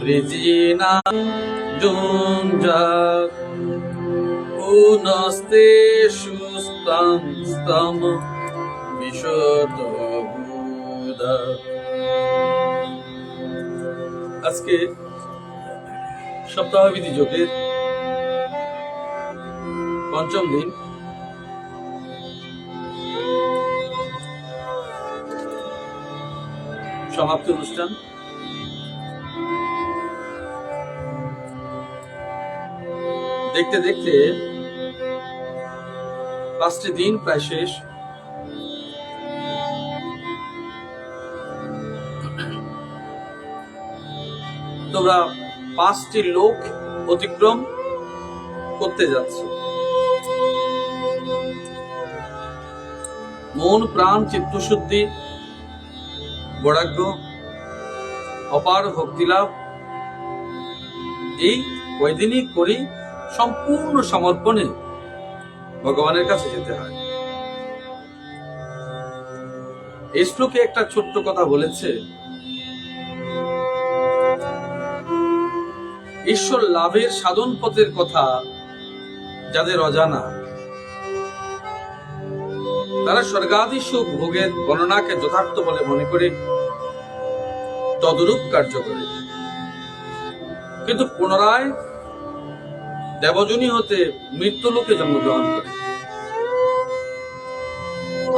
Regina Junjat Unaste Shustam Stam Vishata Buddha। আজকে সপ্তাহবিধি যোগের পঞ্চম দিন। সমাপ্তি অনুষ্ঠান। দেখতে দেখতে 5টি দিন প্রায় শেষ। তোমরা 5টি লোক অতিক্রম করতে যাচ্ছ। মন প্রাণ চিত্তশুদ্ধি, বৈরাগ্য, অপার ভক্তিলাভ, এই কয়দিনই করি সম্পূর্ণ সমর্পণে ভগবানের কাছে যেতে হয়। এই শ্লোকে একটা ছোট্ট কথা বলেছে, ঈশ্বর লাভের সাধন পথের কথা যাদের অজানা, তারা স্বর্গাদি সুখ ভোগের গণনাকে যথার্থ বলে মনে করে তদরূপ কার্য করে, কিন্তু পুনরায় দেবজনী হতে মৃত্যুলোকে জন্মগ্রহণ করে।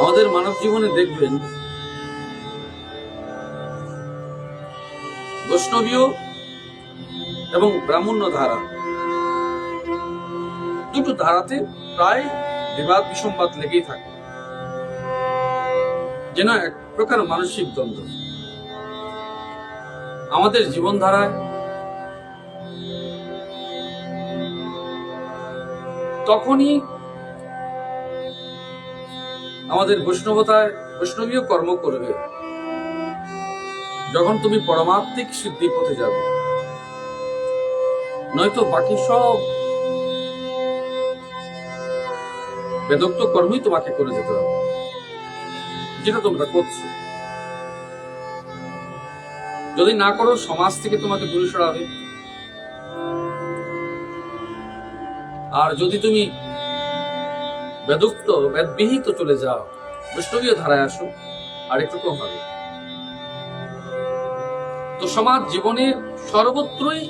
আমাদের মানব জীবনে দেখবেন বৈষ্ণবীয় এবং ব্রাহ্মণ্য ধারা, দুটো ধারাতে প্রায় বিবাদ বিসম্বাদ লেগেই থাকে, যেন এক প্রকার মানসিক দ্বন্দ্ব। আমাদের জীবনধারায় তখনই আমাদের বৈষ্ণবীয় কর্ম করবে যখন তুমি পরমাত্মিক সিদ্ধি পথে যাবে, নয়তো বাকি সব বেদোক্ত কর্মই তোমাকে করে যেতে হবে, যেটা তোমরা করছো। যদি না করো, সমাজ থেকে তোমাকে দূরে সরাবে। আর যদি তুমি বেদোক্ত বেদবিহিত চলে যাও, বৈষ্ণবীয় ধারায় আসো, আরেকটুকু হবে। তো সমাজ জীবনের সর্বত্রই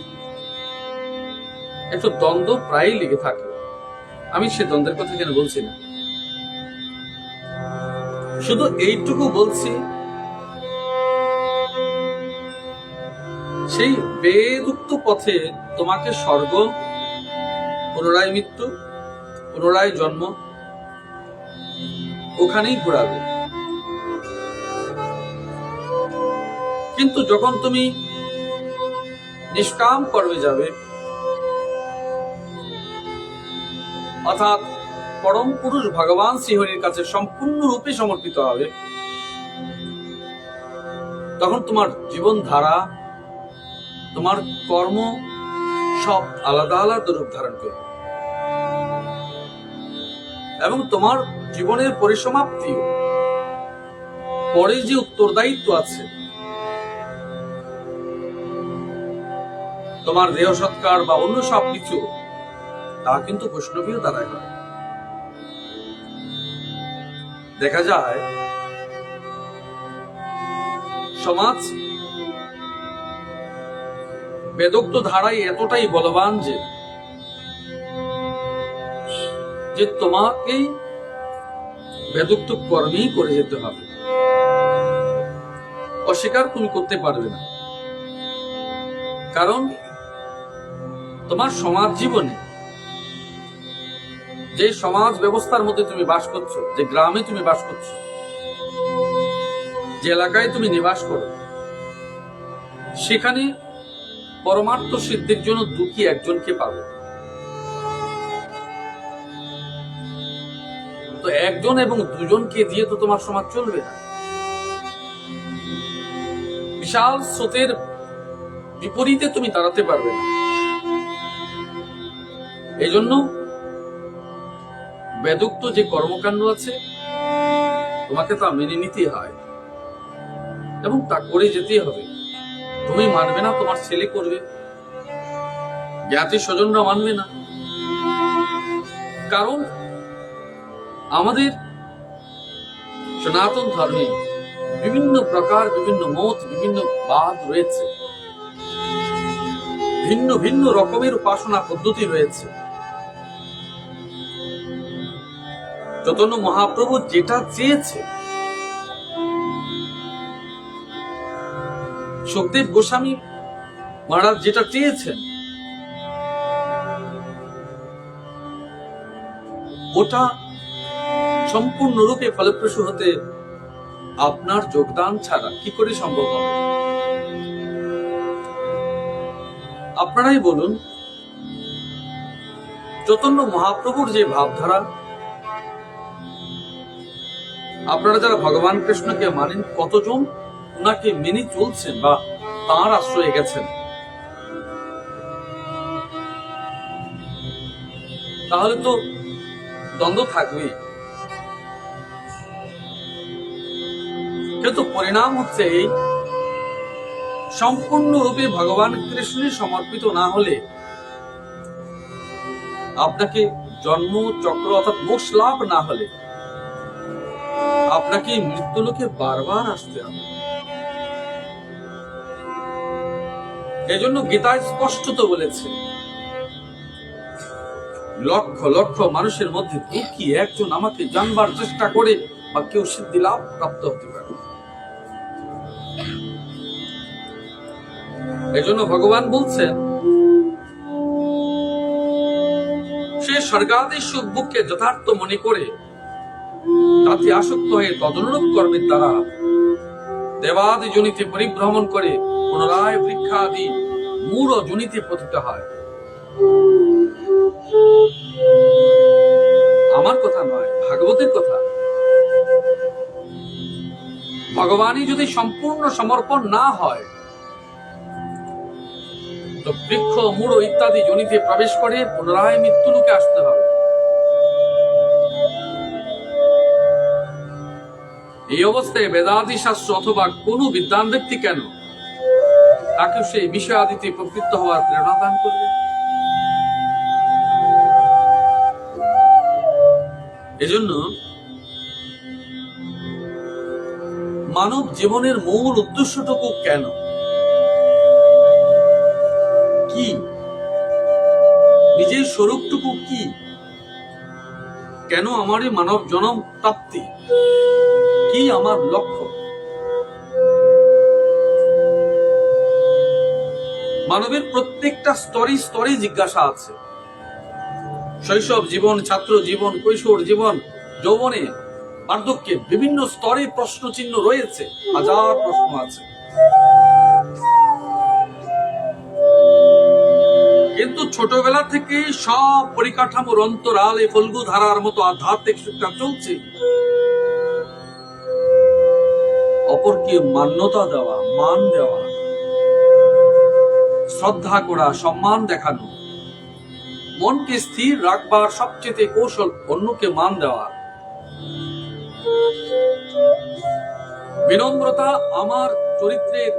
একটু দ্বন্দ্ব প্রায়ই লেগে থাকে। আমি সে দ্বন্দ্বের কথা কেন বলছি না, শুধু এইটুকু বলছি, সেই বেদুক্ত পথে তোমাকে স্বর্গ, পুনরায় মৃত্যু, পুনরায় জন্ম, ওখানেই ঘোরাবে। কিন্তু যখন তুমি নিষ্কাম কর্মে যাবে, অর্থাৎ পরম পুরুষ ভগবান শ্রীহরির কাছে সম্পূর্ণরূপে সমর্পিত হবে, তখন তোমার জীবন ধারা, তোমার কর্ম সব আলাদা আলাদা রূপ ধারণ করবে, এবং তোমার জীবনের পরিসমাপ্তিও, পরে যে উত্তরদায়িত্ব আছে, তোমার দেহ সৎকার বা অন্য সব কিছু, তা কিন্তু বৈষ্ণবীয় দ্বারাই হয়। দেখা যায় সমাজ বেদোক্ত ধারায় এতটাই বলবান যে তোমাকেই বেদোক্ত কর্মেই করে যেতে হবে, অস্বীকার তুমি করতে পারবে না। কারণ তোমার সমাজ জীবনে, যে সমাজ ব্যবস্থার মধ্যে তুমি বাস করছো, যে গ্রামে তুমি বাস করছো, যে এলাকায় তুমি নিবাস করো, সেখানে পরমার্থ সিদ্ধির জন্য দুঃখী একজনকে পাবে। তো একজন এবং দুজনকে দিয়ে তো তোমার সমাজ চলবে না। বিশাল স্রোতের বিপরীতে তুমি দাঁড়াতে পারবে না। এই জন্য বেদোক্ত যে কর্মকাণ্ড আছে, তোমাকে তা মেনে নিতে হয় এবং তা করে যেতেই হবে। তুমি মানবে না, তোমার ছেলে করবে, জ্ঞাতি স্বজনরা মানবে না। কারণ আমাদের সনাতন ধর্মে বিভিন্ন প্রকার, বিভিন্ন মত, বিভিন্ন বাদ রয়েছে, ভিন্ন ভিন্ন রকমের উপাসনা পদ্ধতি রয়েছে। চৈতন্য মহাপ্রভু যেটা চেয়েছে, সুখদেব গোস্বামী মহারাজ যেটা চেয়েছেন, ওটা সম্পূর্ণরূপে ফলপ্রসূ হতে আপনার যোগদান ছাড়া কি করে সম্ভব হবে? আপনারাই বলুন, চৈতন্য মহাপ্রভুর যে ভাবধারা, আপনারা যারা ভগবান কৃষ্ণকে মানেন, কতজন ওনাকে মেনে চলছেন বা তাঁর আশ্রয়ে গেছেন? তাহলে তো দ্বন্দ্ব থাকবেই। কিন্তু পরিণাম হচ্ছে এই, সম্পূর্ণরূপে ভগবান কৃষ্ণের সমর্পিত না হলে আপনাকে জন্ম চক্র অর্থাৎ মোক্ষ লাভ না হলে আপনাকে মৃত্যুলোকে বারবার আসতে হবে। এজন্য গীতায় স্পষ্টত বলেছে, লক্ষ লক্ষ মানুষের মধ্যে কি একজন আমাকে জানবার চেষ্টা করে বা কেউ সিদ্ধি লাভ প্রাপ্ত হতে পারে। এজন্য ভগবান বলছেন, সে স্বর্গাদি সুখ ভোগকে যথার্থ মনে করে তাতে আসক্ত হয়ে তদনুরূপ কর্মের দ্বারা দেবাদি জনিতে পরিভ্রমণ করে পুনরায় বৃক্ষাদি মূঢ় জনিতে পতিত হয়। আমার কথা নয়, ভাগবতের কথা। ভগবানই যদি সম্পূর্ণ সমর্পণ না হয়, তো বৃক্ষ মূঢ় ইত্যাদি জনিতে প্রবেশ করে পুনরায় মৃত্যুলোকে আসতে হবে। এই অবস্থায় বেদাদি শাস্ত্র অথবা কোন বিদ্বান ব্যক্তি কেন তাকে সেই বিষয় আদিতে প্রবৃত্ত হওয়ার প্রেরণা দান করবে? এজন্য মানব জীবনের মূল উদ্দেশ্যটুকু কেন, কি, নিজের স্বরূপটুকু কি, কেন আমার এই মানব জন্ম প্রাপ্তি, কি আমার লক্ষ্য? মানবের প্রত্যেকটা স্তরে স্তরে জিজ্ঞাসা আছে। শৈশব জীবন, ছাত্র জীবন, কৈশোর জীবন, যৌবনে, বার্ধক্যে বিভিন্ন স্তরে প্রশ্ন চিহ্ন রয়েছে, হাজার প্রশ্ন আছে। কিন্তু ছোটবেলা থেকে সব পরিকাঠামোর অন্তরালে ফল্গু ধারার মতো আধ্যাত্মিক শিক্ষা চলছে। অপরকে মান্যতা দেওয়া, মান দেওয়া, শ্রদ্ধা করা, সম্মান দেখানো, মনকে স্থির রাখবার সবচেয়ে কৌশল অন্যকে মান দেওয়া। বিনম্রতা আমার চরিত্রের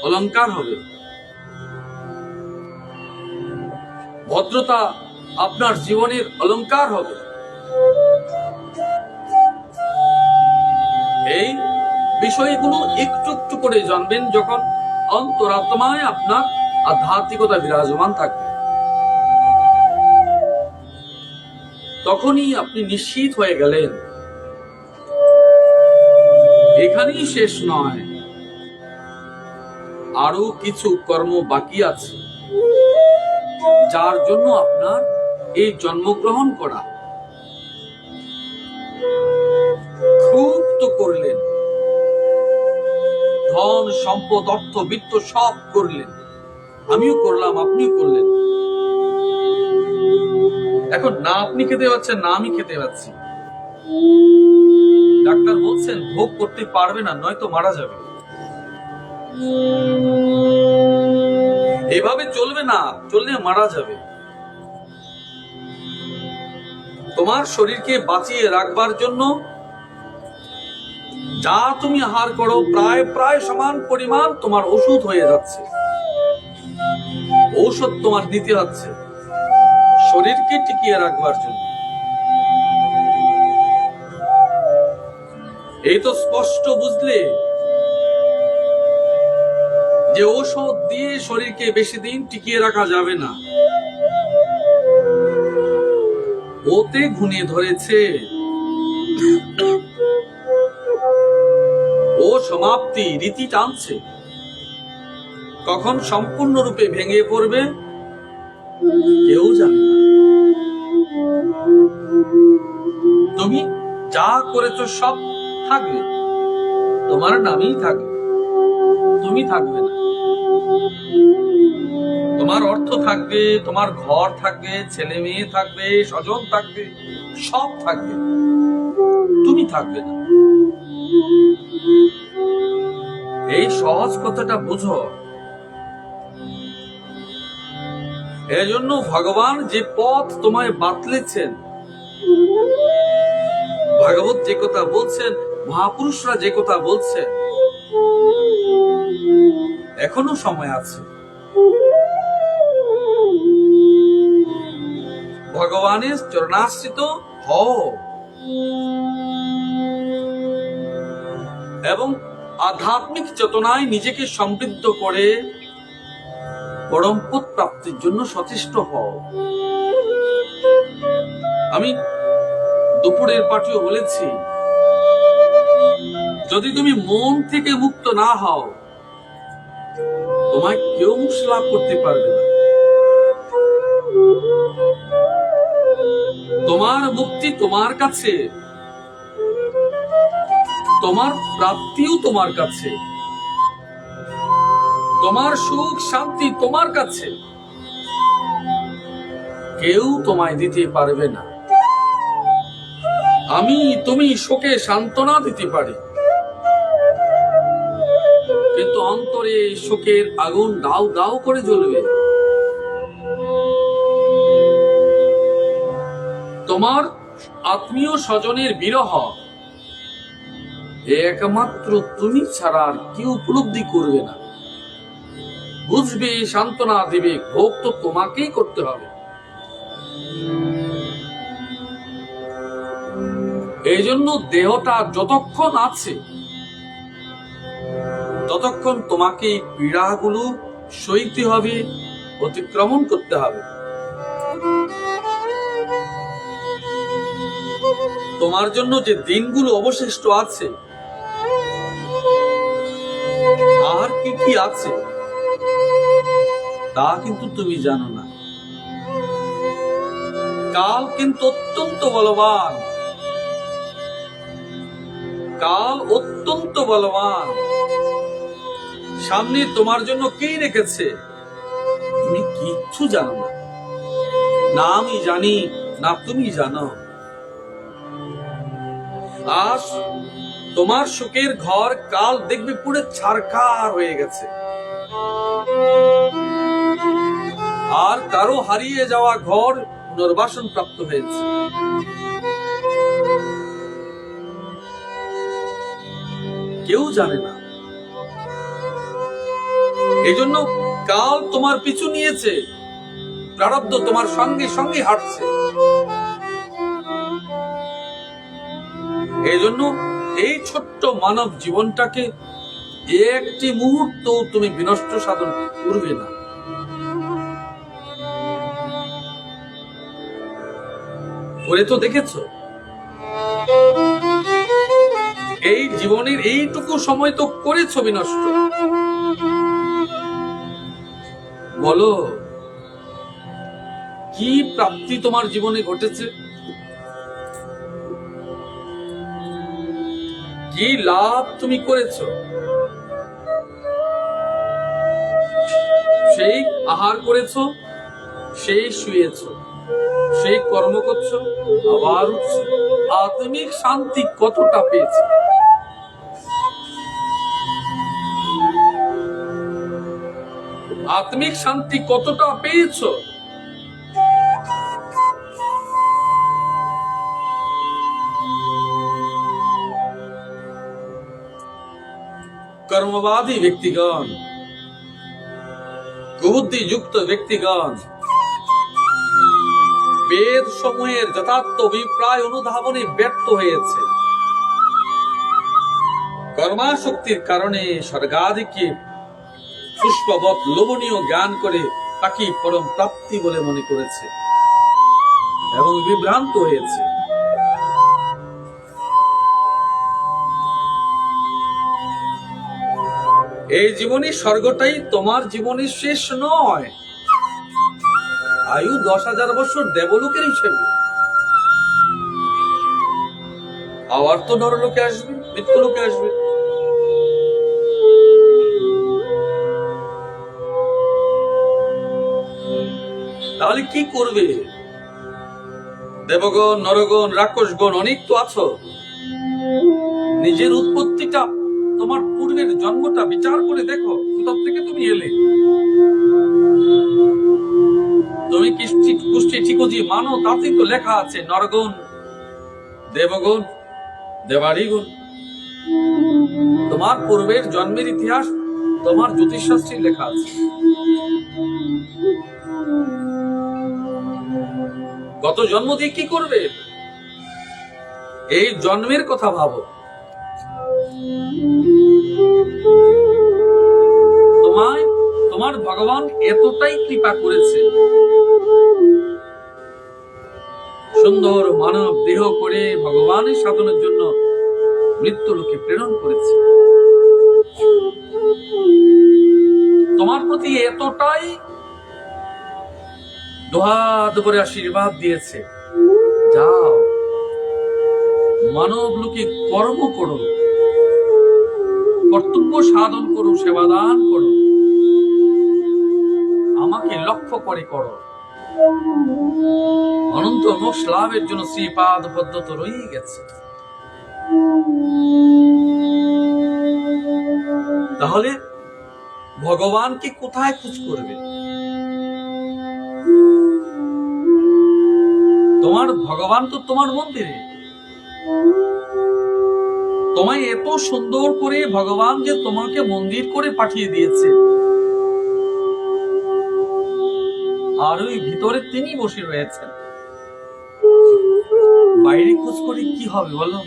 অলংকার হবে, ভদ্রতা আপনার জীবনের অলংকার হবে। এই বিষয়গুলো একটু একটু করে জানবেন যখন অন্তরাত্মায় আপনার আধ্যাত্মিকতা বিরাজমান থাকবে, তখনই আপনি নিশ্চিত হয়ে গেলেন এখানেই শেষ নয়, আরো কিছু কর্ম বাকি আছে যার জন্য আপনার এই জন্মগ্রহণ করা। খুব তো করলেন, ধন সম্পদ অর্থ বিত্ত সব করলেন, আমিও করলাম, আপনিও করলেন। এখন না আপনি খেতে পাচ্ছেন, না আমি খেতে পাচ্ছি। ডাক্তার বলছেন ভোগ করতে পারবে না, নয়তো মারা যাবে। এভাবে চলবে না, চললে মারা যাবে। তোমার শরীরকে বাঁচিয়ে রাখবার জন্য যা তুমি আহার করো প্রায় প্রায় সমান পরিমাণ তোমার ওষুধ হয়ে যাচ্ছে। ঔষধ তোমার নিতে হচ্ছে শরীরকে টিকিয়ে রাখবার জন্য। এই তো স্পষ্ট বুঝলে যে ঔষধ দিয়ে শরীরকে বেশি দিন টিকিয়ে রাখা যাবে না। ওতে ঘুনে ধরেছে, ও সমাপ্তি রীতি টানছে। কখন সম্পূর্ণরূপে ভেঙে পড়বে কেউ জানে না। তুমি যা করেছ সব থাকবে, তোমার নামই থাকবে, তুমি থাকবে না। তোমার অর্থ থাকবে, তোমার ঘর থাকবে, ছেলে মেয়ে থাকবে, স্বজন থাকবে, সব থাকবে, তুমি থাকবে না। এই সহজ কথাটা বুঝো। এজন্য ভগবান যে পথ তোমায় বাতলেছেন, ভাগবত যে কথা বলছেন, মহাপুরুষরা যে কথা বলছেন, এখনো সময় আছে। ভগবানের চরণাশ্রিত হও এবং আধ্যাত্মিক চেতনায় নিজেকে সমৃদ্ধ করে পরম পদ প্রাপ্তির জন্য সচেষ্ট হও। আমি দুপুরের পাঠেও বলেছি, যদি তুমি মন থেকে মুক্ত না হও, তোমায় কেউ মুক্তি লাভ করতে পারবে না। তোমার মুক্তি তোমার কাছে, তোমার প্রাপ্তিও তোমার কাছে, তোমার সুখ শান্তি তোমার কাছে। কেউ তোমায় দিতে পারবে না। আমি তুমি শোকে সান্ত্বনা দিতে পারি, কিন্তু অন্তরে শোকের আগুন দাউ দাউ করে জ্বলবে। তোমার আত্মীয় স্বজনের বিরহ একমাত্র তুমি ছাড়া আর কেউ উপলব্ধি করবে না, বুঝবে, সান্ত্বনা দিবে। ভোগ তো তোমাকেই করতে হবে। এই জন্য দেহটা যতক্ষণ আছে ততক্ষণ তোমাকে এই পীড়াগুলো সইতে হবে, অতিক্রমণ করতে হবে। তোমার জন্য যে দিনগুলো অবশিষ্ট আছে, আর কি কি আছে তা কিন্তু তুমি জানো না। কাল কিন্তু অত্যন্ত বলবান, কাল অত্যন্ত বলবান। সামনে তোমার জন্য কি রেখেছে তুমি কিচ্ছু জানো না। না আমি জানি, না তুমি জানো। আজ তোমার সুখের ঘর কাল দেখবে পুরো ছারখার হয়ে গেছে। আর কারো হারিয়ে যাওয়া ঘর পুনর্বাসন প্রাপ্ত হয়েছে। কেউ জানে না। এই জন্য কাল তোমার পিছু নিয়েছে, প্রারব্ধ তোমার সঙ্গে সঙ্গে হাঁটছে। এই জন্য এই ছোট্ট মানব জীবনটাকে একটি মুহূর্ত তুমি বিনষ্ট সাধন করবে না। করে তো দেখেছো, এই জীবনের এইটুকু সময় তো করেছো বিনষ্ট। বলো কি প্রাপ্তি তোমার জীবনে ঘটেছে, কি লাভ তুমি করেছো? সেই আহার করেছো, সেই শুয়েছো, সেই কর্ম করছো, আবার উঠছো। আত্মিক শান্তি কতটা পেয়েছো? আত্মিক শান্তি কতটা পেয়েছো? কর্মবাদী ব্যক্তিগণ, কুবুদ্ধিযুক্ত ব্যক্তিগণ বেদ সমূহের যথার্থ অভিপ্রায় অনুধাবনে ব্যর্থ হয়েছে। কর্মাশক্তির কারণে স্বর্গাদিকে পুষ্পবৎ লোভনীয় জ্ঞান করে তাকে পরম প্রাপ্তি বলে মনে করেছে এবং বিভ্রান্ত হয়েছে। এই জীবনী স্বর্গটাই তোমার জীবনের শেষ নয়। আয়ু 10,000 বছর দেবলোকের হিসেবে, আবার তো নরলোকে আসবে, মৃত্যুলোকে আসবে। তাহলে কি করবে? দেবগণ, নরগণ, রাক্ষসগণ অনেক তো আছো। নিজের উৎপত্তিটা, তোমার পূর্বের জন্মটা বিচার করে দেখো, কোথা থেকে তুমি এলে। তুমি কুষ্টি ঠিকুজি মানো, তাতেই তো লেখা আছে নরগণ, দেবগণ, দেবাড়িগণ। তোমার পূর্বের জন্মের ইতিহাস তোমার জ্যোতিষশাস্ত্রে লেখা আছে। গত জন্ম দিয়ে কি করবে? এই জন্মের কথা ভাবো। তোমার ভগবান এতটাই কৃপা করেছে, সুন্দর মানব দেহ করে ভগবানের সাধনের জন্য মৃত্যুলোকে প্রেরণ করেছে। তোমার প্রতি এতটাই দুহাত ভরে আশীর্বাদ দিয়েছে, যাও মানব লোকে কর্ম করো, কর্তব্য সাধন করো, সেবাদান করো, আমাকে লক্ষ্য করে করো। অনন্ত মোক্ষ লাভের জন্য শ্রীপাদ পদ্ম তো রয়েই গেছে। তাহলে ভগবানকে কোথায় খোঁজ করবে? তোমার ভগবান তো তোমার মন্দিরে। তোমায় এত সুন্দর করে ভগবান যে তোমাকে মন্দির করে পাঠিয়ে দিয়েছে, আর ওই ভিতরে তিনি বসে রয়েছেন। বাইরে খোঁজ করে কি হবে বলো?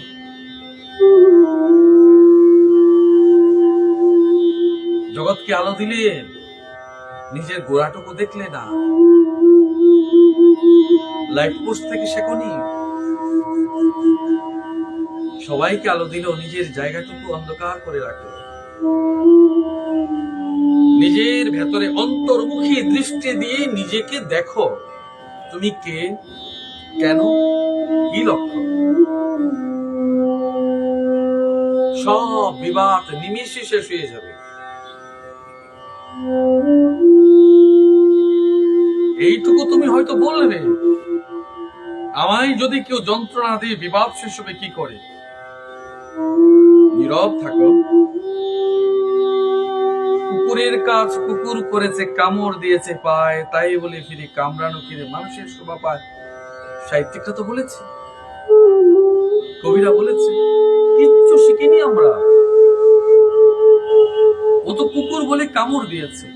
জগৎকে আলো দিলে নিজের গোড়াটুকু দেখলে না, লাইট পোস্ট থেকে শেখনি। সবাইকে আলো দিলেও নিজের জায়গাটুকু অন্ধকার করে রাখো। নিজের ভেতরে অন্তর্মুখী দৃষ্টি দিয়ে নিজেকে দেখো, তুমি কে, কেন, কি লক্ষ্য। সব বিবাদ নিমেষে শেষ হয়ে যাবে। এইটুকু তুমি হয়তো বলবে, আমায় যদি কেউ যন্ত্রণা দিয়ে বিবাদ শেষ হবে কি করে? নীরব থাকো। কুকুরের কাজ কুকুর করেছে, কামড় দিয়েছে পায়, তাই বলে ফিরে কামড়ানো ফিরে মানুষের শোভা পায়। সাহিত্যিকরা তো বলেছে, কবিরা বলেছে, কিচ্ছু শিখিনি আমরা। ও তো কুকুর বলে কামড় দিয়েছে।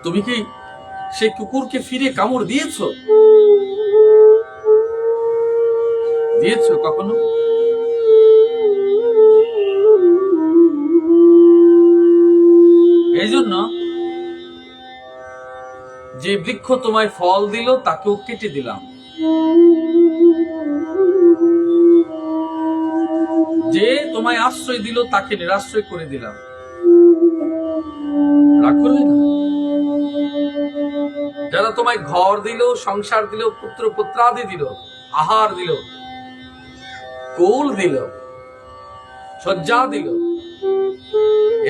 তুমি কি সেই কুকুরকে ফিরে কামড় দিয়েছো? দিয়েছো কখনো? এই জন্য যে বৃক্ষ তোমায় ফল দিল তাকেও কেটে দিলাম, যে তোমায় আশ্রয় দিল তাকে নিরাশ্রয় করে দিলাম। রাগ করবে না? যারা তোমায় ঘর দিল, সংসার দিল, পুত্র পুত্রাদি দিল, আহার দিল, কোল দিল, শয্যা দিল,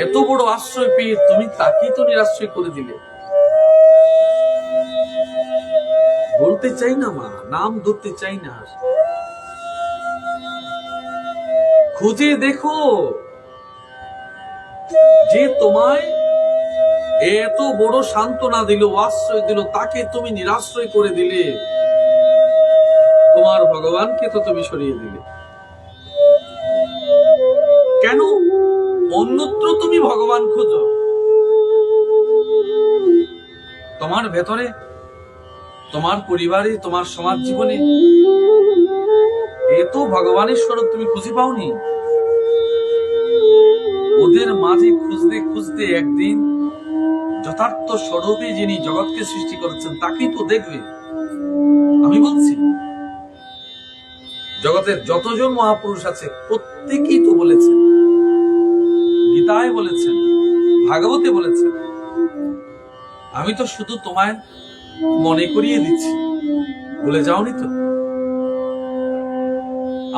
এত বড় আশ্রয় পেয়ে তুমি তাকেই তো নিরাশ্রয় করে দিলে। বলতে চাই না মা, নাম ধরতে চাই না। খুঁজে দেখো, যে তোমায় এত বড় সান্ত্বনা দিল, আশ্রয় দিল, তাকে তুমি নিরাশ্রয় করে দিলে। তোমার ভগবানকে তো তুমি সরিয়ে দিলে। কেন? অন্যত্র তুমি ভগবান খোঁজো, তোমার ভেতরে, তোমার পরিবারে, তোমার সমাজ জীবনে এ তো ভগবানের স্বরূপ তুমি খুঁজে পাওনি। ওদের মাঝে খুঁজতে খুঁজতে একদিন যথার্থ স্বরূপে যিনি জগৎকে সৃষ্টি করেছেন তাকেই তো দেখবে। আমি বলছি, জগতের যতজন মহাপুরুষ আছে প্রত্যেকেই তো বলেছেন, গীতায় বলেছেন, ভাগবতে বলেছেন। আমি তো শুধু তোমায় মনে করিয়ে দিচ্ছি, ভুলে যাওনি তো।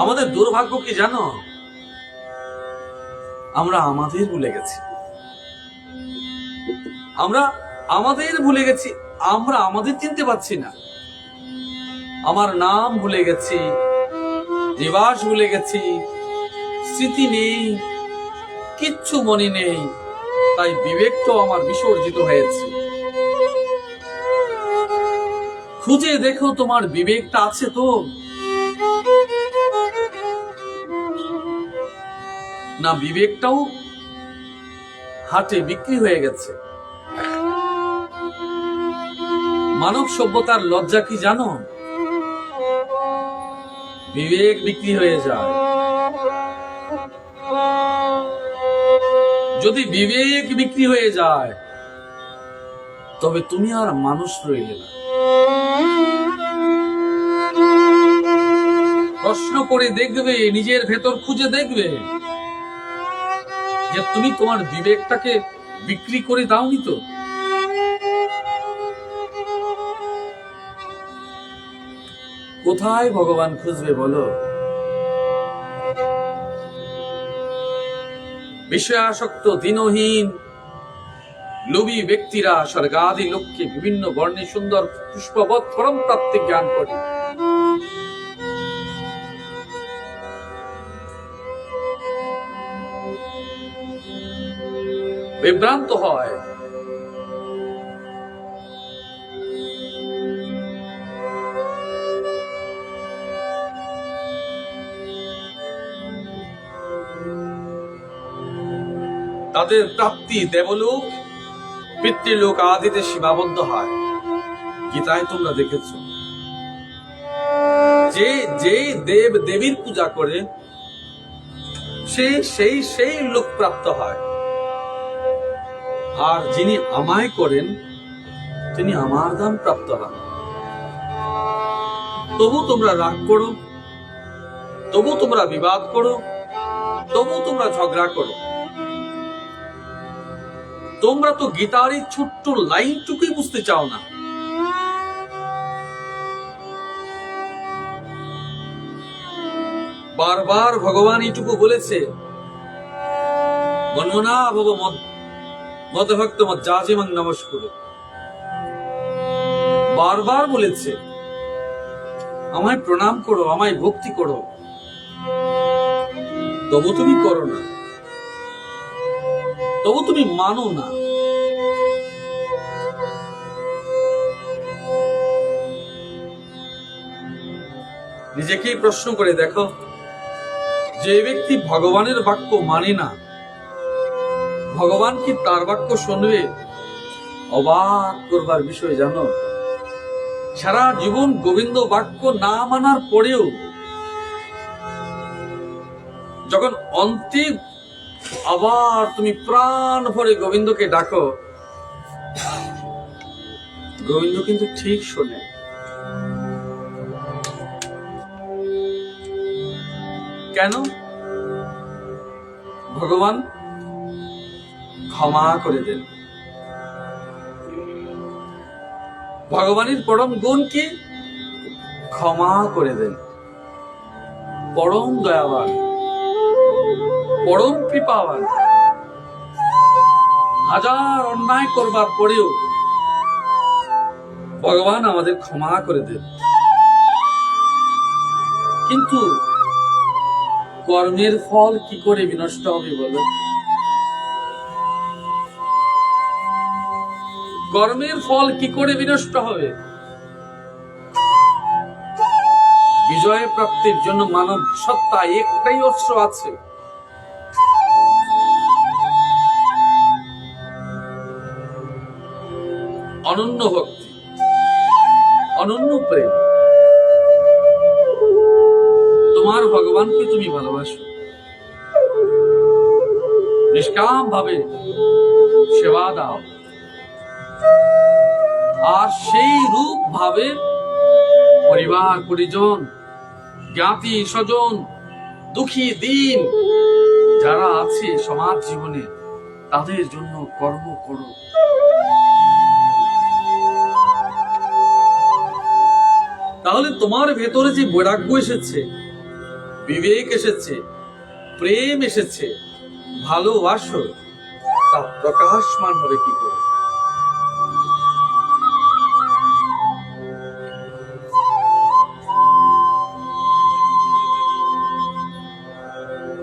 আমাদের দুর্ভাগ্য কি জানো? আমরা আমাদের ভুলে গেছি, আমরা আমাদের চিনতে পারছি না। আমার নাম ভুলে গেছি, নিবাস ভুলে গেছি, স্মৃতি নেই, কিচ্ছু মনে নেই, তাই বিবেকটাও আমার বিসর্জিত হয়েছে। খুঁজে দেখো তোমার বিবেকটা আছে তো, না বিবেকটাও হাটে বিক্রি হয়ে গেছে। মানব সভ্যতার লজ্জা কি জানো? বিবেক বিক্রি হয়ে যায়। যদি বিবেক বিক্রি হয়ে যায় তবে তুমি আর মানুষ রইলে না। প্রশ্ন করে দেখবে, নিজের ভেতর খুঁজে দেখবে যে তুমি তোমার বিবেকটাকে বিক্রি করে দাওনি তো। কোথায় ভগবান খুঁজবে বলো? বিষয়াসক্ত দিনহীন লোভী ব্যক্তিরা স্বর্গাদি লোককে বিভিন্ন বর্ণে সুন্দর পুষ্পবৎ পরম প্রাপ্তি জ্ঞান করে। বিভ্রান্ত হয়। তাদের প্রাপ্তি দেবলোক, পিতৃলোক আদিতে সীমাবদ্ধ হয়। গীতায় তোমরা দেখেছ, যে যে দেব দেবীর পূজা করে সেই লোক প্রাপ্ত হয়, আর যিনি আমায় করেন তিনি আমার দান প্রাপ্ত হন। তবু তোমরা রাগ করো, তবু তোমরা বিবাদ করো, তবু তোমরা ঝগড়া করো। তোমরা তো গীতার এই ছোট্ট লাইনটুকুই বুঝতে চাও না। বারবার ভগবান এইটুকু বলেছে, মন্মনা ভব মদভক্ত মজ্জাজিমাং নমস্কুরু। বারবার বলেছে আমায় প্রণাম করো, আমায় ভক্তি করো, তবু তুমি করো না, তবু তুমি মানো না। নিজেকেই প্রশ্ন করে দেখো, যে ব্যক্তি ভগবানের বাক্য মানে না, ভগবান কি তার বাক্য শুনবে? অবাক করবার বিষয় জানো, সারা জীবন গোবিন্দ বাক্য না মানার পরেও যখন অন্তিম আবার তুমি প্রাণ ভরে গোবিন্দকে ডাকো, গোবিন্দ কিন্তু ঠিক শোনে। কেন? ভগবান ক্ষমা করে দেন। ভগবানের পরম গুণ কি? ক্ষমা করে দেন। পরম দয়াবান, পরম কৃপাবান। হাজার অন্যায় করবার পরেও ভগবান আমাদের ক্ষমা করে দেন। কিন্তু কর্মের ফল কি করে বিনষ্ট হবে বলো? কর্মের ফল কি করে বিনষ্ট হবে? বিজয় প্রাপ্তির জন্য মানব সত্তা একটাই অস্ত্র আছে, অনন্য ভক্তি, অনন্য প্রেম। তোমার ভগবানকে তুমি ভালোবাসো, নিষ্কাম ভাবে সেবা দাও, আর সেই রূপ ভাবে পরিবার পরিজন, জ্ঞাতি স্বজন, দুঃখী দিন যারা আছে সমাজ জীবনে, তাদের জন্য কর্ম করো। তাহলে তোমার ভেতরে যে বৈরাগ্য এসেছে, বিবেক এসেছে, প্রেম এসেছে, ভালোবাসো, তা প্রকাশমান হবে কি করে?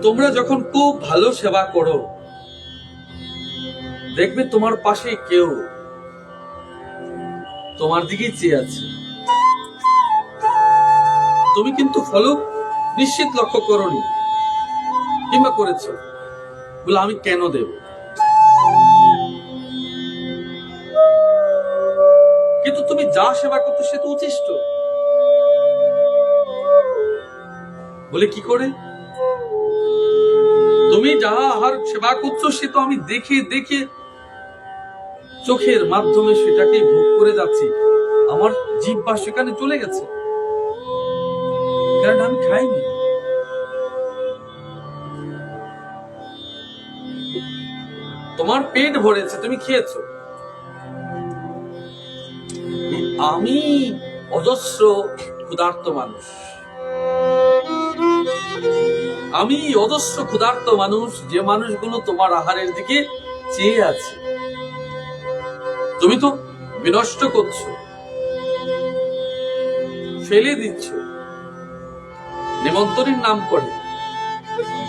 তোমরা যখন খুব ভালো সেবা করো, দেখবে তোমার পাশে কেউ তোমার দিকেই চেয়ে আছে। তুমি কিন্তু ফলক নিশ্চিত লক্ষ্য করোনি, কিংবা করেছ, বলে আমি কেন দেব? কিন্তু তুমি যা সেবা করতো সে তো উচিষ্ট। বলে কি করে? তুমি যা আহার সেবা করছো সে তো আমি দেখে দেখে চোখের মাধ্যমে সেটাকে ভোগ করে যাচ্ছি, আমার জিহ্বা সেখানে চলে গেছে, কারণ আমি খাইনি। তোমার পেট ভরেছে, তুমি খেয়েছো। আমি অজস্র ক্ষুধার্ত মানুষ, আমি অজস্র ক্ষুধার্ত মানুষ, যে মানুষগুলো তোমার আহারের দিকে চেয়ে আছে, তুমি তো বিনষ্ট করছো, ফেলে দিচ্ছ। নিমন্ত্রণের নাম করে,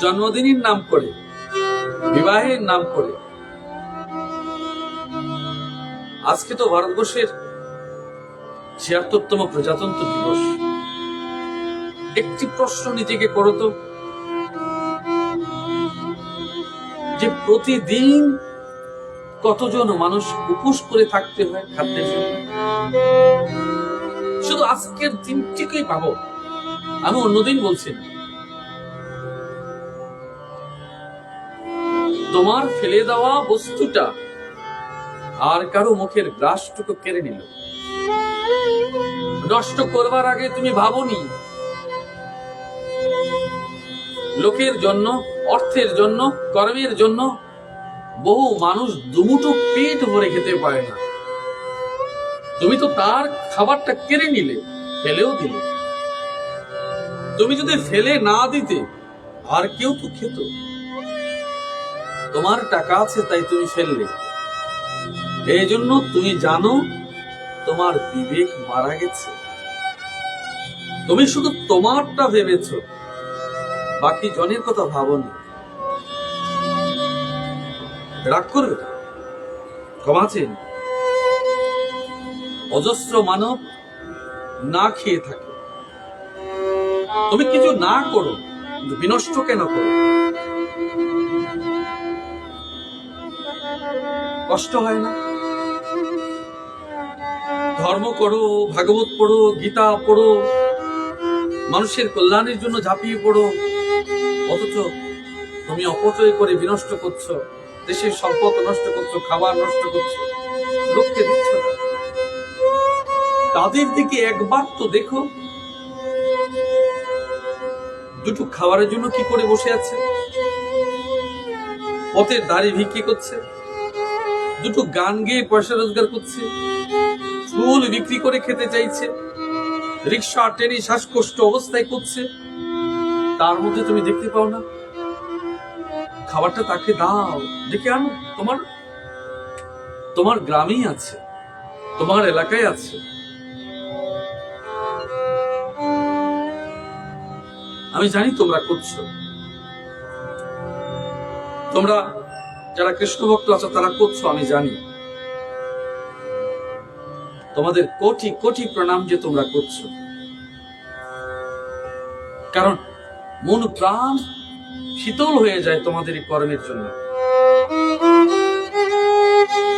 জন্মদিনের নাম করে, বিবাহের নাম করে। আজকে তো ভারতবর্ষের ৭৬তম প্রজাতন্ত্র দিবস। একটি প্রশ্ন নিজেকে করো তো, যে প্রতিদিন কতজন মানুষ উপোস করে থাকতে হয় খাদ্যের জন্য? শুধু আজকের দিনটিকেই পাবো, আমি অন্যদিন বলছি না। তোমার ফেলে দেওয়া বস্তুটা আর কারো মুখের গ্রাসটুকু কেড়ে নিল। নষ্ট করবার আগে তুমি ভাবনি লোকের জন্য, অর্থের জন্য, কর্মের জন্য বহু মানুষ দুমুঠো পেট ভরে খেতে পারে না। তুমি তো তার খাবারটা কেড়ে নিলে, ফেলেও দিলে। তুমি যদি ফেলে না দিতে, আর কেউ তো খেত। তোমার টাকা আছে তাই তুমি ফেললে, এই জন্য তুমি জানো তোমার বিবেক মারা গেছে। তুমি শুধু তোমারটা ভেবেছ, বাকি জনের কথা ভাবনি। রাগ করবে, ক্ষমা চেন। অজস্র মানব না খেয়ে থাকে, তুমি কিছু না করো, বিনষ্ট কেন করো? কষ্ট হয় না? ধর্ম করো, ভাগবত পড়ো, গীতা পড়ো, মানুষের কল্যাণের জন্য ঝাঁপিয়ে পড়ো, অথচ তুমি অপচয় করে বিনষ্ট করছো, দেশের সম্পদ নষ্ট করছো, খাবার নষ্ট করছো, লোককে দিচ্ছ না। তাদের দিকে একবার তো দেখো, দুটো খাবারের জন্য কি করে বসে আছে, পথের ধারে ভিক্ষে করছে, দুটো গান গেয়ে পয়সা রোজগার করছে, ফুল বিক্রি করে খেতে চাইছে, রিক্সা টেনে শ্বাসকষ্ট অবস্থায় করছে। তার মধ্যে তুমি দেখতে পাও না? খাবারটা তাকে দাও, ডেকে আনো। তোমার গ্রামেই আছে, তোমার এলাকায় আছে। আমি জানি তোমরা করছো, তোমরা যারা কৃষ্ণ ভক্ত আছো তারা করছো, আমি জানি। তোমাদের কোটি কোটি প্রণাম যে তোমরা করছো, কারণ মন প্রাণ শীতল হয়ে যায় তোমাদের এই কর্মের জন্য।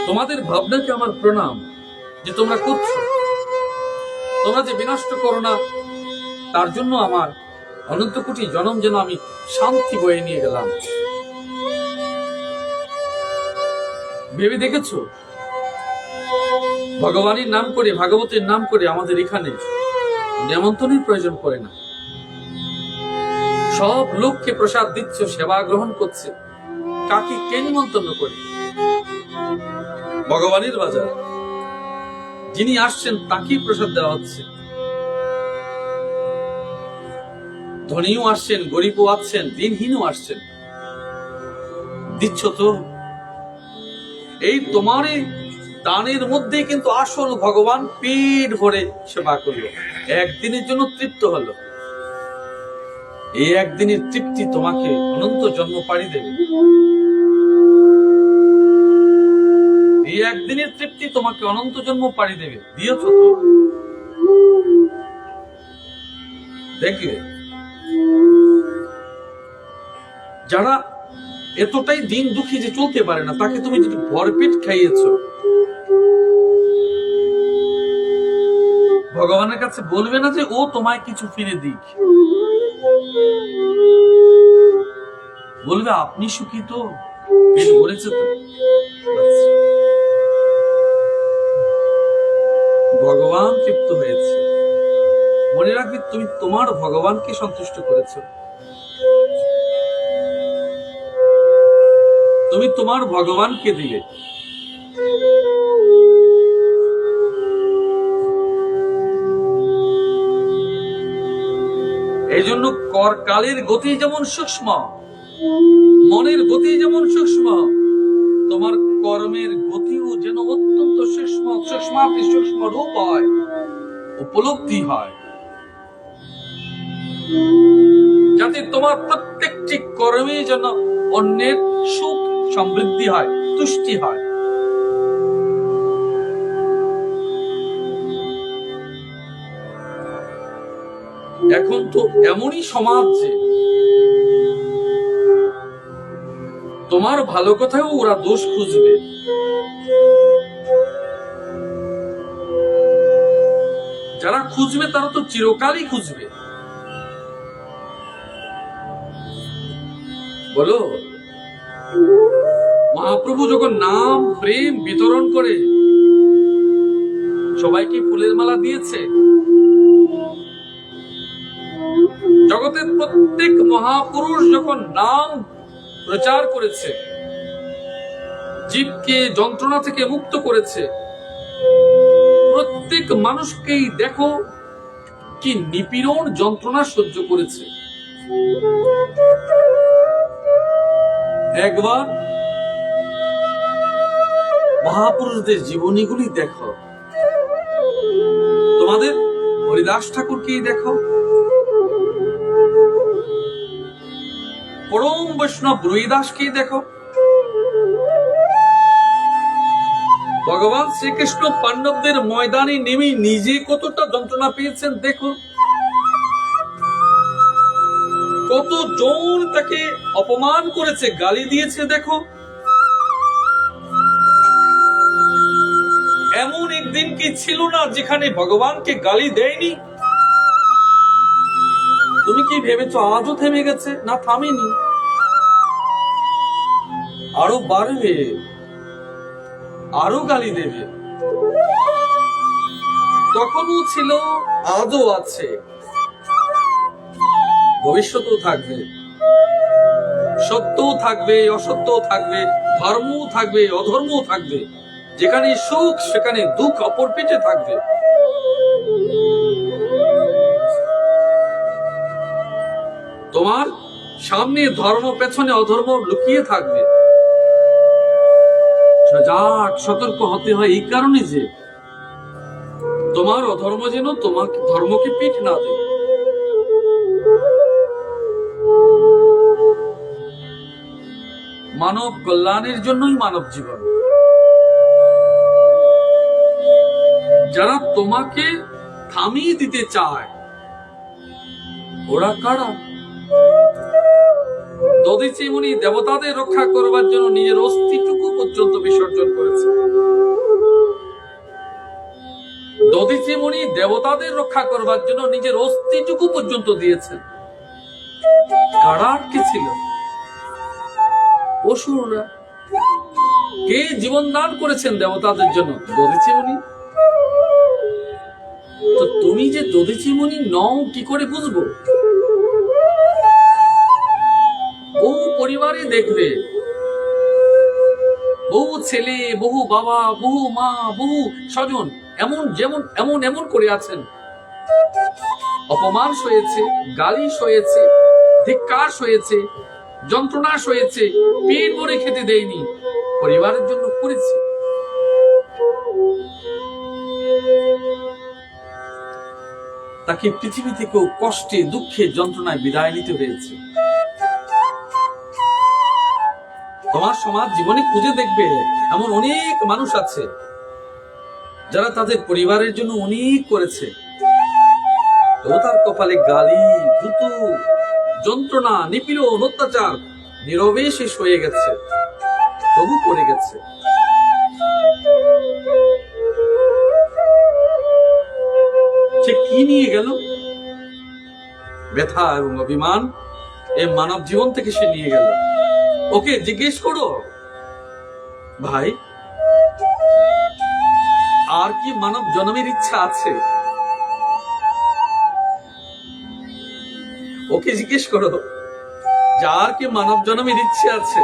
তোমাদের ভাবনাকে আমার প্রণাম। যে তোমরা করছো, তোমরা যে বিনষ্ট করো না, তার জন্য আমার অনন্ত কোটি জনম যেন আমি শান্তি বয়ে নিয়ে গেলাম। ভেবে দেখেছো, ভগবানের নাম করে, ভাগবতের নাম করে আমাদের এখানে নেমন্তনের প্রয়োজন পড়ে না। সব লোককে প্রসাদ দিচ্ছ, সেবা গ্রহণ করছে, কাকে কে নিমন্ত্রণ করে? ভগবানের বাজার, যিনি আসছেন তাকেই প্রসাদ দেওয়া হচ্ছে। ধনীও আসছেন, গরিবও আসছেন, দিনহীনও আসছেন, দিচ্ছ তো। এই তোমার দানের মধ্যে কিন্তু আসল ভগবান পেট ভরে সেবা করলো, একদিনের জন্য তৃপ্ত হলো। এই একদিনের তৃপ্তি তোমাকে অনন্ত জন্ম পাড়ি দেবে। এই একদিনের তৃপ্তি তোমাকে অনন্ত জন্ম পাড়ি দেবে। দিয়েছ তো? দেখলে, যারা এতটাই দিন দুঃখী যে চলতে পারে না, তাকে তুমি যদি ভরপেট খাইয়েছ, ভগবানের কাছে বলবে না যে ও তোমায় কিছু ফিরে দিক, বলবে আপনি সুখী তো, পেট ভরেছে তো। ভগবান তৃপ্ত হয়েছে। মনে রাখবে, তুমি তোমার ভগবানকে সন্তুষ্ট করেছো, তুমি তোমার ভগবানকে দিলে। এই জন্য কালের গতি যেমন সূক্ষ্ম, মনের গতি যেমন সূক্ষ্ম, তোমার কর্মের গতিও যেন অত্যন্ত সূক্ষ্ম, সূক্ষ্মাতি সূক্ষ্ম রূপ হয়, উপলব্ধি হয়, যাতে তোমার প্রত্যেকটি কর্মে যেন অন্যের সুখ সমৃদ্ধি হয়, তুষ্টি হয়। এখন তো এমনই সমাজ যে তোমার ভালো কথাও ওরা দোষ খুঁজবে। যারা খুঁজবে তারা তো চিরকালই খুঁজবে। বলো, মহাপ্রভু যখন নাম প্রেম বিতরণ করে সবাইকে ফুলের মালা দিয়েছে, জগতের প্রত্যেক মহাপুরুষ যখন নাম প্রচার করেছে, জীবকে যন্ত্রণা থেকে মুক্ত করেছে, প্রত্যেক মানুষকেই দেখো কি নিপীড়ন যন্ত্রণা সহ্য করেছে। একবার মহাপুরুষদের জীবনীগুলি দেখো, তোমাদের হরিদাস ঠাকুরকেই দেখো, পরম বৈষ্ণব রুইদাসকেই দেখো, ভগবান শ্রীকৃষ্ণ পাণ্ডবদের ময়দানে নেমে নিজে কতটা যন্ত্রণা পেয়েছেন দেখো, কতজন তাকে অপমান করেছে, গালি দিয়েছে দেখো। এমন একদিন কি ছিল না যেখানে ভগবানকে গালি দেয়নি? তুমি কি ভেবেছো আজও থেমে গেছে? না, থামেনি, আরো বাড়বে, আরো গালি দেবে। তখনও ছিল, আজও আছে, ভবিষ্যতেও থাকবে। সত্যও থাকবে, অসত্যও থাকবে, ধর্মও থাকবে, অধর্মও থাকবে। যেখানে সুখ সেখানে দুঃখ অপর পিঠে থাকবে। তোমার সামনে ধর্ম, পেছনে অধর্ম লুকিয়ে থাকবে। সজাগ সতর্ক হতে হয় এই কারণে যে তোমার অধর্ম যেন তোমার ধর্মকে পিঠ না দেয়। মানব কল্যাণের জন্যই মানব জীবন। যারা তোমাকে থামিয়ে দিতে চায় ওরা কারা? দধিচি মুনি দেবতাদের রক্ষা করবার জন্য নিজের অস্তিত্বটুকু পর্যন্ত বিসর্জন করেছে। দধিচি মুনি দেবতাদের রক্ষা করবার জন্য নিজের অস্থিটুকু পর্যন্ত দিয়েছেন। কারা আটকে ছিল? অসুররা। কে জীবন দান করেছেন দেবতাদের জন্য? দধিচি মুনি। তো তুমি যে দধিচি মুনি নও কি করে বুঝবো? বহু পরিবারে দেখবে, বহু ছেলে, বহু বাবা, বহু মা, বহু স্বজন এমন করে আছেন। অপমান সয়েছে, গালি সয়েছে, ধিক্কার সয়েছে, যন্ত্রণা সয়েছে, পেট ভরে খেতে দেয়নি, পরিবারের জন্য করেছে। তাকে পৃথিবী থেকেও কষ্টে, দুঃখে, যন্ত্রণায় বিদায় নিতে হয়েছে। তোমার সমাজ জীবনে খুঁজে দেখবে এমন অনেক মানুষ আছে যারা তাদের পরিবারের জন্য অনেক করেছে, তো তার কপালে গালি, জুতো, যন্ত্রণা, নিপীড়ন, অত্যাচার নীরবে শেষ হয়ে গেছে, তবু করে গেছে। সে কি নিয়ে গেল? ব্যথা এবং অভিমান এই মানব জীবন থেকে সে নিয়ে গেল। ওকে জিজ্ঞেস করো, ভাই আর কি মানব জন্মের ইচ্ছা আছে? ওকে জিজ্ঞেস করো যে আর কি মানব জন্মের ইচ্ছে আছে?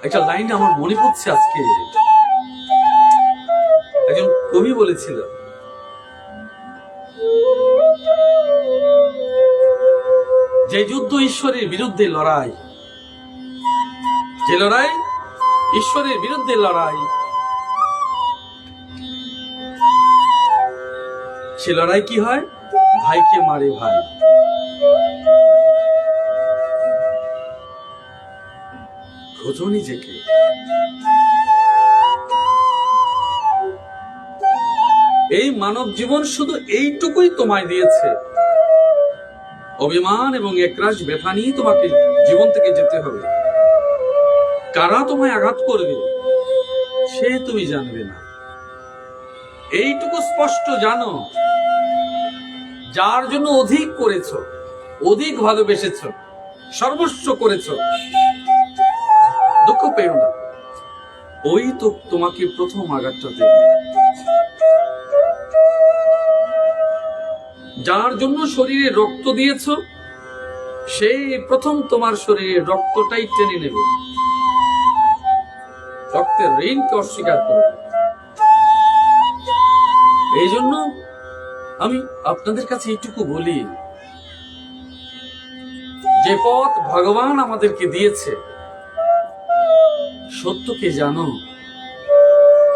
একটা লাইন আমার মনে পড়ছে আজকে, একজন কবি বলেছিল, যে যুদ্ধ ঈশ্বরের বিরুদ্ধে লড়াই, যে লড়াই ঈশ্বরের বিরুদ্ধে লড়াই, সে লড়াই কি হয়? ভাইকে মারে ভাই। খোঁজো নিজেকে। এই মানব জীবন শুধু এইটুকুই তোমায় দিয়েছে, অভিমান এবং একরাশ ব্যথা নিয়ে তোমাকে জীবন থেকে যেতে হবে। কারা তোমায় আঘাত করবে সে তুমি জানবে না। এইটুকু স্পষ্ট জানো, যার জন্য অধিক করেছ, অধিক ভালোবেসেছ, সর্বস্ব করেছ, দুঃখ পেও না, ওই তো তোমাকে প্রথম আঘাতটা দেবে। যার জন্য শরীরে রক্ত দিয়েছ, সেই প্রথম তোমার শরীরে রক্তটাই টেনে নেবে, রক্তের ঋণকে অস্বীকার করবে। এই জন্য আমি আপনাদের কাছে এইটুকু বলি, যে পথ ভগবান আমাদেরকে দিয়েছে, সত্যকে জানো,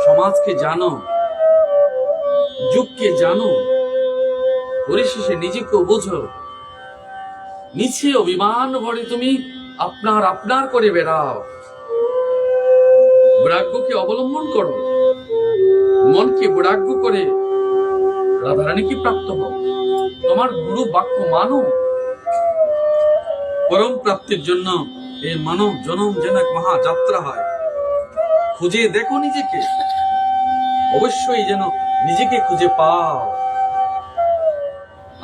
সমাজকে জানো, যুগকে জানো, পরিশেষে নিজেকে বোঝো। নিচে অভিমান ভরে তুমি আপনার করে বেড়াও, বৈরাগ্যকে অবলম্বন করো, মনকে বৈরাগ্য করে রাধারানীকে প্রাপ্ত হও, তোমার গুরু বাক্য মানো। পরম প্রাপ্তির জন্য এই মানব জনম যেন এক মহাযাত্রা হয়। খুঁজে দেখো নিজেকে, অবশ্যই যেন নিজেকে খুঁজে পাও,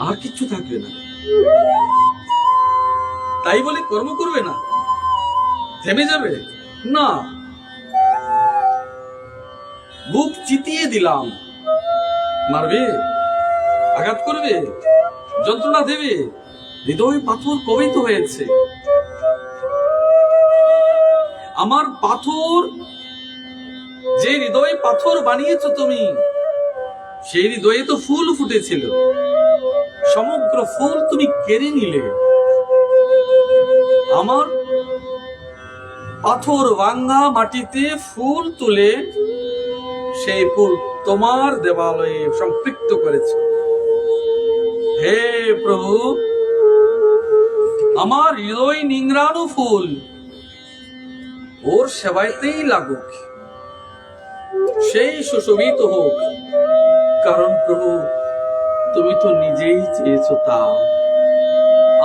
আর কিছু থাকবে না। তাই বলে কর্ম করবে না, থেমে যাবে না। বুক চিতিয়ে দিলাম, মারবে, আঘাত করবে, যন্ত্রণা দেবে, হৃদয় পাথর কবেই তো হয়েছে। আমার পাথর, যে হৃদয় পাথর বানিয়েছ তুমি, সেই হৃদয়ে তো ফুল ফুটেছিল, সমগ্র ফুল তুমি কেড়ে নিলে। আমার পাথর ভাঙা মাটিতে ফুল তুলে সেই ফুল তোমার দেবালয়ে সম্পৃক্ত করেছ। হে প্রভু, আমার হৃদয় নিংড়ানো ফুল ওর সেবাইতেই লাগুক, সেই সুশোভিত হোক। কারণ প্রভু, তুমি তো নিজেই চেয়েছো তা।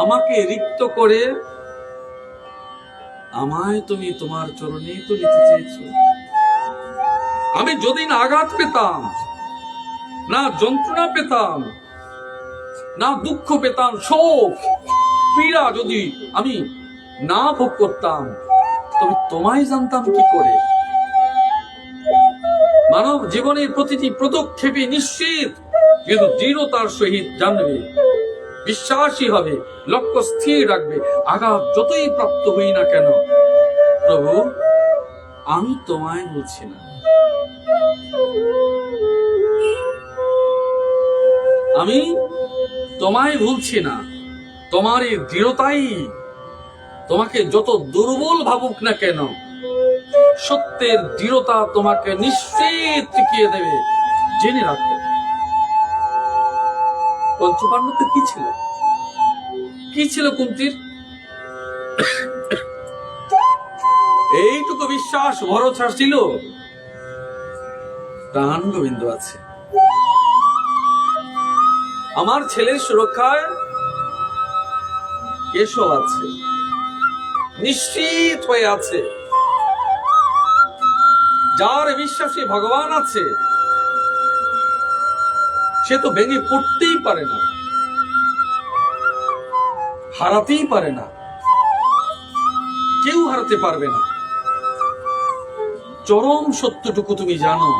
আমাকে রিক্ত করে আমায় তুমি তোমার চরণে তো নিতে চেয়েছো। আমি যদি না আঘাত পেতাম, না যন্ত্রণা পেতাম, না দুঃখ পেতাম, শোক পীড়া যদি আমি না ভোগ করতাম, তবে তোমায় জানতাম কি করে? মানব জীবনের প্রতিটি পদক্ষেপে নিশ্চিত কিন্তু দৃঢ়তার সহিত জানবে, বিশ্বাসী হবে, লক্ষ্য স্থির রাখবে। আঘাত যতই প্রাপ্ত হই না কেন, প্রভু আমি তোমায় বলছি না, আমি তোমায় ভুলছি না। তোমার এই দৃঢ়তাই তোমাকে যত দুর্বল ভাবুক না কেন, সত্যের দৃঢ়তা তোমাকে নিশ্চিত টিকিয়ে দেবে। জেনে রাখো, পঞ্চপাণ্ডবতে কি ছিল? কি ছিল কুন্তির? এইটুকু বিশ্বাস ভরসা ছিল, প্রাণ গোবিন্দ আছে, আমার ছেলের সুরক্ষায় কেশব আছে, নিশ্চিত হয়ে আছে। যার বিশ্বাসে ভগবান আছে, সে তো ভেঙে পড়তেই পারে না, হারাতেই পারে না, কেউ হারাতে পারবে না। চরম সত্যটুকু তুমি জানো,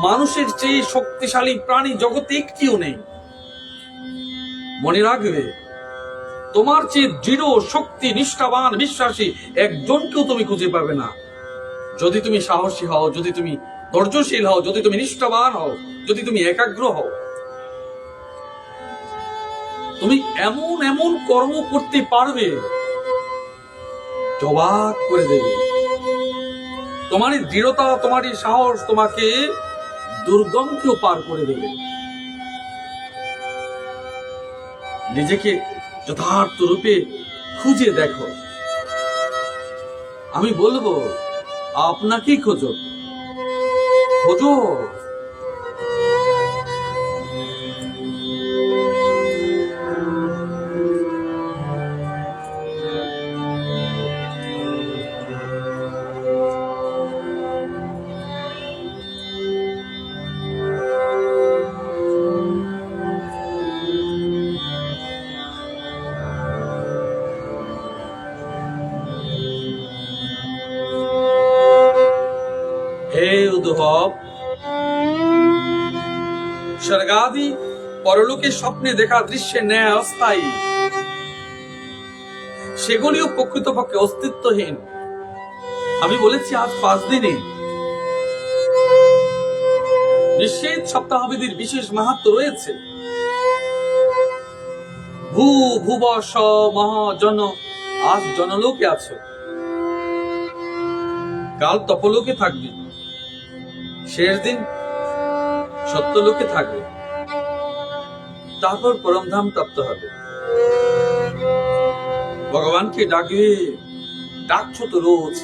মানুষের চেয়ে শক্তিশালী প্রাণী জগতে একটিও নেই। মনে রাখবে, তোমার চেয়ে দৃঢ় শক্তি নিষ্ঠাবান বিশ্বাসী একজনকেও তুমি খুঁজে পাবে না। যদি তুমি সাহসী হও, যদি তুমি ধৈর্যশীল হও, যদি তুমি নিষ্ঠাবান হও, যদি তুমি একাগ্র হও, তুমি এমন এমন কর্ম করতে পারবে, অবাক করে দেবে। তোমার দৃঢ়তা, তোমার সাহস তোমাকে দুর্গমকেও পার করে দেবে। নিজেকে যথার্থ রূপে খুঁজে দেখো। আমি বলবো, আপনাকেই খোঁজো, খোঁজো। হে উদ্ধব, স্বর্গাদি পরলোকে স্বপ্নে দেখা দৃশ্যের ন্যায় অস্থায়ী, সেগুলিও প্রকৃতপক্ষে অস্তিত্বহীন। আমি বলেছি আজ 5 দিনে নিশ্চিত সপ্তাহাবধির বিশেষ মাহাত্ম্য রয়েছে। ভুবস মহাজন, আজ জনলোকে আছো, কাল তপলোকে থাকবে, শেষ দিন সত্যলোকে থাকবে, তারপর পরমধাম প্রাপ্ত হবে। ভগবানকে ডাকবে, ডাকছো তো রোজ,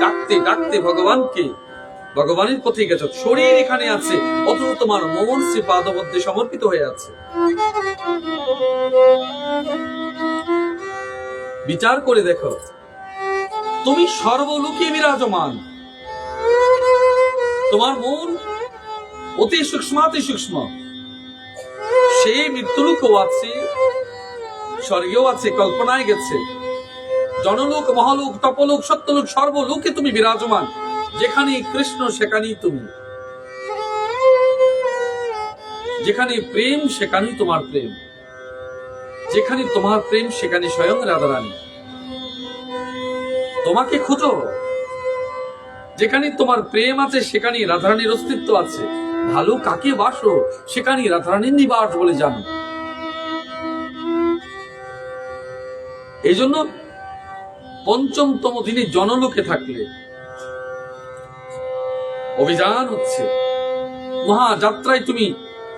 ডাকতে ডাকতে ভগবানকে, ভগবানের পথে গেছ। শরীর এখানে আছে, অথচ তোমার মন শ্রী পাদপদ্মে সমর্পিত হয়ে আছে। বিচার করে দেখো, তুমি সর্বলোকে বিরাজমান, তোমার মন অতি সূক্ষ্মাতি সূক্ষ্ম, সে মৃত্যুলোকও আছে, স্বর্গেও আছে, কল্পনায় গেছে। জনলোক, মহালোক, তপলোক, সত্যলোক, সর্বলোকে তুমি বিরাজমান। যেখানে কৃষ্ণ সেখানেই তুমি, যেখানে প্রেম সেখানেই তোমার প্রেম, যেখানে তোমার প্রেম সেখানে স্বয়ং রাধারানী। তোমাকে খোঁজো, যেখানে তোমার প্রেম আছে সেখানেই রাধারানীর অস্তিত্ব আছে। ভালো কাকে বাসো, সেখানেই রাধারানীর নিবাস বলে জানো। এই জন্য 5ম দিনে জনলোকে থাকলে অভিযান হচ্ছে, মহাযাত্রায় তুমি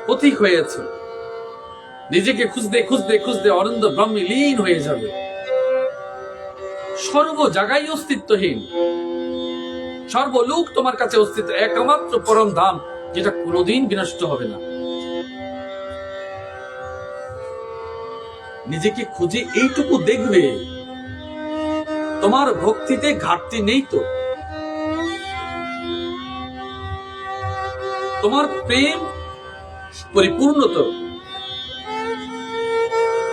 পথিক হয়েছ। নিজেকে খুঁজতে খুঁজতে খুঁজতে অনন্ত ব্রহ্মে লীন হয়ে যাবে। সর্ব জায়গায় অস্তিত্বহীন, সর্বলোক তোমার কাছে অস্তিত্ব, একমাত্র পরম ধাম, যেটা কোনোদিন বিনষ্ট হবে না। নিজেকে খুঁজে এইটুকু দেখবে, তোমার ভক্তিতে ঘাটতি নেই তো? তোমার প্রেম পরিপূর্ণ তো?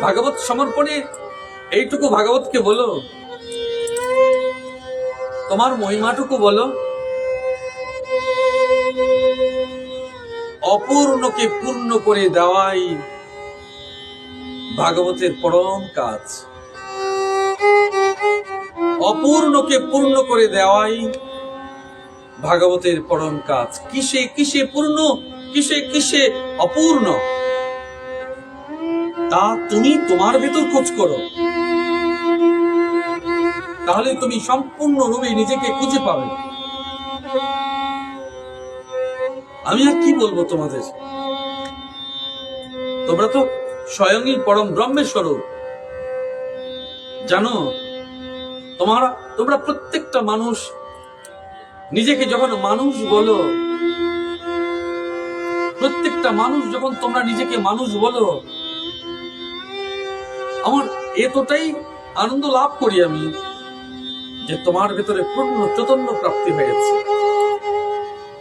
ভাগবত সমর্পণে এইটুকু ভাগবতকে বলো, তোমার মহিমাটুকু বলো। অপূর্ণকে পূর্ণ করে দেওয়াই ভাগবতের পরম কাজ। অপূর্ণকে পূর্ণ করে দেওয়াই ভাগবতের পরম কাজ। কিসে কিসে পূর্ণ, কিসে কিসে অপূর্ণ, তা তুমি তোমার ভেতর খোঁজ করো, তাহলে তুমি সম্পূর্ণরূপে নিজেকে খুঁজে পাবে। আমি আর কি বলবো তোমাদের? তোমরা তো স্বয়ংই পরম ব্রহ্মের স্বরূপ। জানো, তোমরা প্রত্যেকটা মানুষ নিজেকে যখন মানুষ বলো, প্রত্যেকটা মানুষ যখন তোমরা নিজেকে মানুষ বলো, আমার এতটাই আনন্দ লাভ করি আমি যে তোমার ভেতরে পূর্ণ চৈতন্য প্রাপ্তি হয়েছে।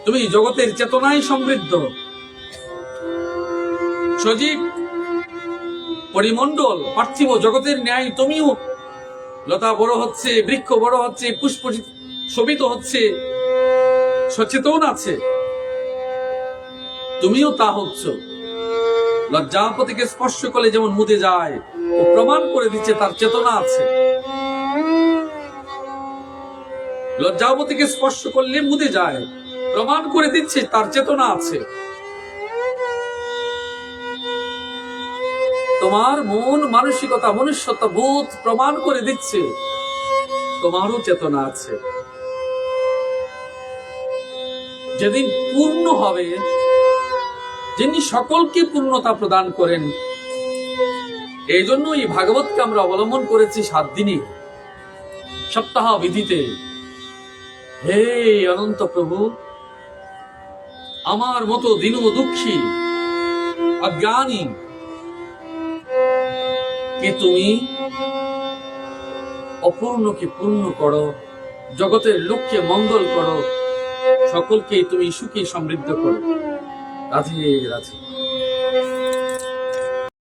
তুমি জগতের চেতনায় সমৃদ্ধ, সজীব পরিমণ্ডল পার্থিব জগতের ন্যায় তুমিও লতা বড় হচ্ছে, বৃক্ষ বড় হচ্ছে, পুষ্প শোভিত হচ্ছে, সচেতন আছে, তুমিও তা হচ্ছ। লজ্জাপতিকে স্পর্শ করলে যেমন মুদে যায়, ও প্রমাণ করে দিচ্ছে তার চেতনা আছে। লজ্জাপতিকে স্পর্শ করলে মুদে যায়, প্রমাণ করে দিচ্ছে তার চেতনা আছে। তোমার মন মানসিকতা মনুষ্যতা বোধ প্রমাণ করে দিচ্ছে তোমারও চেতনা আছে। যেদিন পূর্ণ হবে, যিনি সকলকে পূর্ণতা প্রদান করেন, এই জন্য এই ভাগবতকে আমরা অবলম্বন করেছি 7 দিনে সপ্তাহ বিধিতে। হে অনন্ত প্রভু, আমার মতো দীন দুঃখী অজ্ঞানী কে তুমি অপূর্ণকে পূর্ণ করো, জগতের লোককে মঙ্গল করো, সকলকে তুমি সুখী সমৃদ্ধ করো। রাধে রাধে।